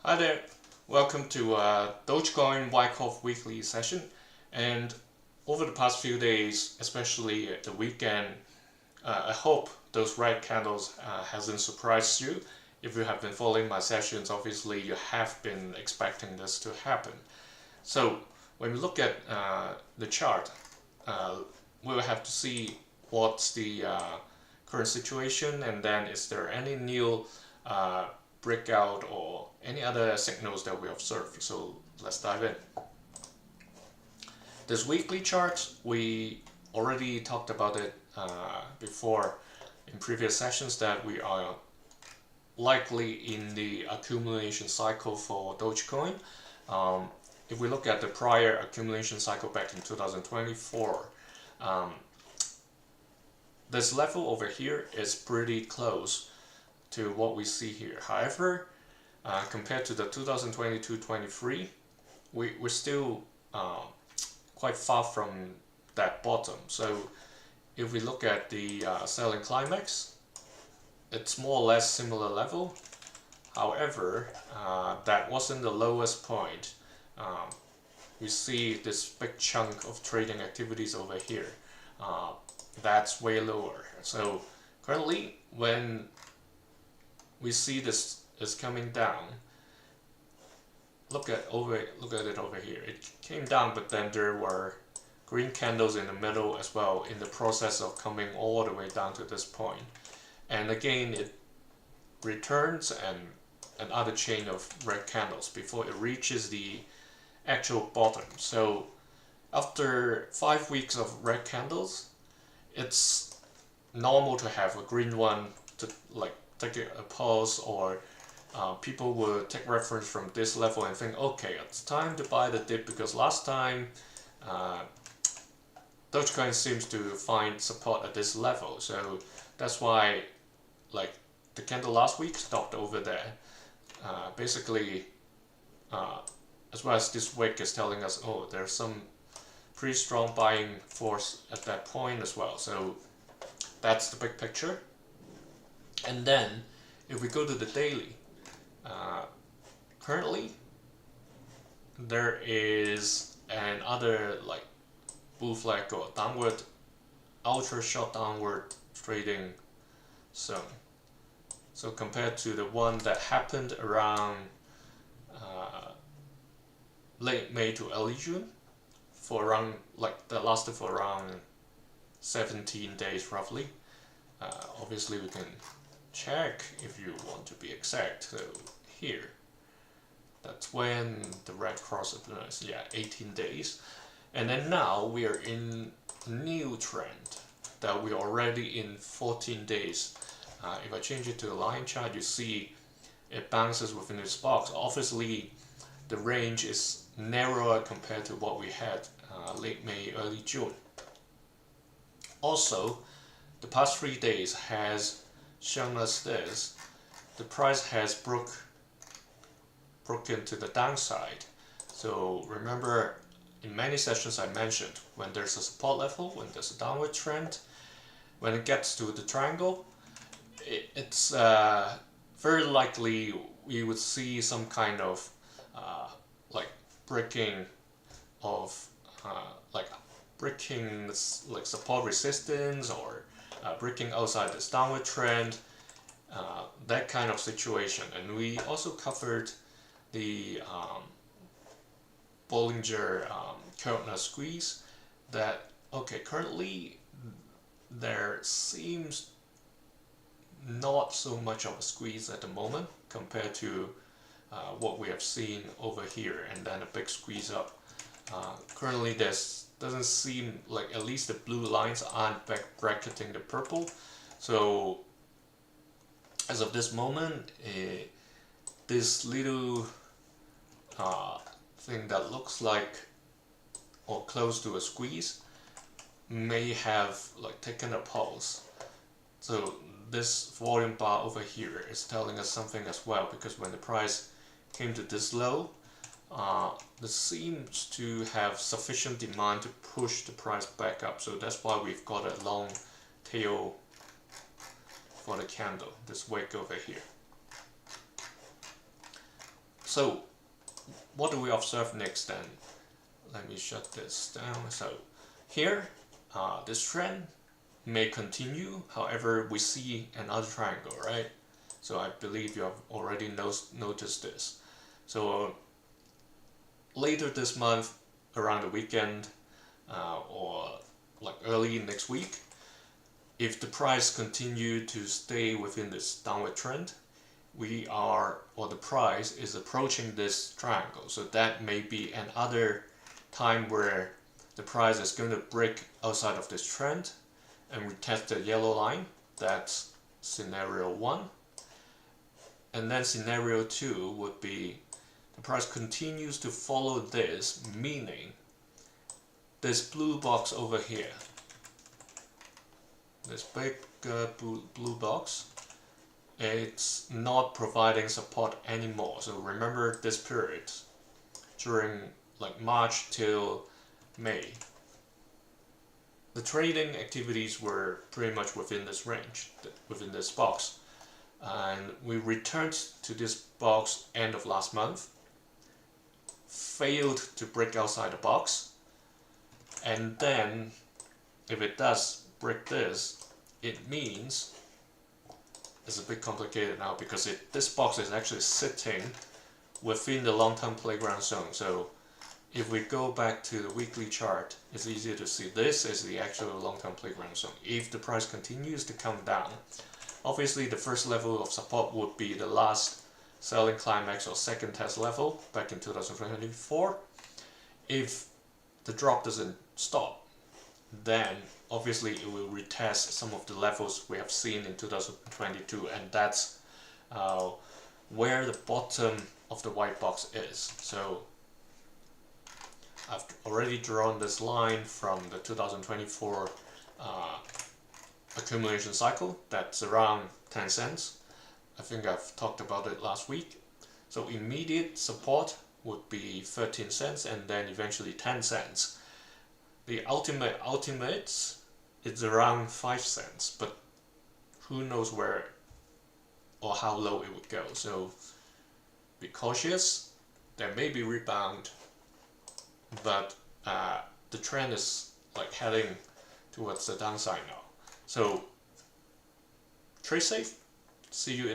Hi there, welcome to Dogecoin Wyckoff weekly session. And over the past few days, especially at the weekend, I hope those red candles hasn't surprised you. If you have been following my sessions, obviously you have been expecting this to happen. So when we look at the chart, we'll have to see what's the current situation, and then is there any new breakout or any other signals that we observe. So let's dive in. This weekly chart, we already talked about it before in previous sessions, that we are likely in the accumulation cycle for Dogecoin. If we look at the prior accumulation cycle back in 2024, this level over here is pretty close to what we see here. However, compared to the 2022-23, we're still quite far from that bottom. So if we look at the selling climax, it's more or less similar level. However, that wasn't the lowest point. You see this big chunk of trading activities over here. That's way lower. So currently, when we see this is coming down, look at it over here. It came down, but then there were green candles in the middle as well, in the process of coming all the way down to this point. And again, it returns and another chain of red candles before it reaches the actual bottom. So after 5 weeks of red candles, it's normal to have a green one to take a pause, or people will take reference from this level and think, okay, it's time to buy the dip, because last time Dogecoin seems to find support at this level. So that's why, like, the candle last week stopped over there. Basically, as well as this wick is telling us, oh, there's some pretty strong buying force at that point as well. So that's the big picture. And then if we go to the daily, currently there is another like bull flag or downward, ultra short downward trading zone. So compared to the one that happened around late May to early June, for around, like, that lasted for around 17 days roughly. Obviously we can check if you want to be exact. So here, that's when the red cross appears. Yeah, 18 days. And then now we are in a new trend that we're already in 14 days. If I change it to a line chart, you see it bounces within this box. Obviously the range is narrower compared to what we had late May, early June. Also, the past 3 days has shown us this. The price has broken to the downside. So remember, in many sessions I mentioned, when there's a support level, when there's a downward trend, when it gets to the triangle, it's very likely we would see some kind of breaking of support resistance, or breaking outside this downward trend, that kind of situation. And we also covered the Bollinger Keltner squeeze, that okay, currently there seems not so much of a squeeze at the moment compared to what we have seen over here, and then a big squeeze up. Currently this doesn't seem like, at least the blue lines aren't bracketing the purple. So as of this moment, this little thing that looks like or close to a squeeze may have taken a pulse. So this volume bar over here is telling us something as well, because when the price came to this low, this seems to have sufficient demand to push the price back up. So that's why we've got a long tail for the candle, this wick over here. So what do we observe next then? Let me shut this down. So here, this trend may continue. However, we see another triangle, right? So I believe you have already noticed this. So later this month, around the weekend, or like early next week, if the price continue to stay within this downward trend, the price is approaching this triangle. So that may be another time where the price is going to break outside of this trend and retest the yellow line. That's scenario 1. And then scenario 2 would be the price continues to follow this, meaning this blue box over here, this big blue box, it's not providing support anymore. So remember this period during like March till May, the trading activities were pretty much within this range, within this box, and we returned to this box end of last month, failed to break outside the box, and then if it does break this, it means it's a bit complicated now because this box is actually sitting within the long-term playground zone. So if we go back to the weekly chart, it's easier to see this is the actual long-term playground zone. If the price continues to come down, obviously the first level of support would be the last selling climax or second test level back in 2024. If the drop doesn't stop, then obviously it will retest some of the levels we have seen in 2022, and that's where the bottom of the white box is. So I've already drawn this line from the 2024 accumulation cycle. That's around 10 cents. I think I've talked about it last week. So immediate support would be 13 cents and then eventually 10 cents. The ultimate is around 5 cents, but who knows where or how low it would go. So be cautious. There may be rebound, but the trend is like heading towards the downside now. So trade safe. See you in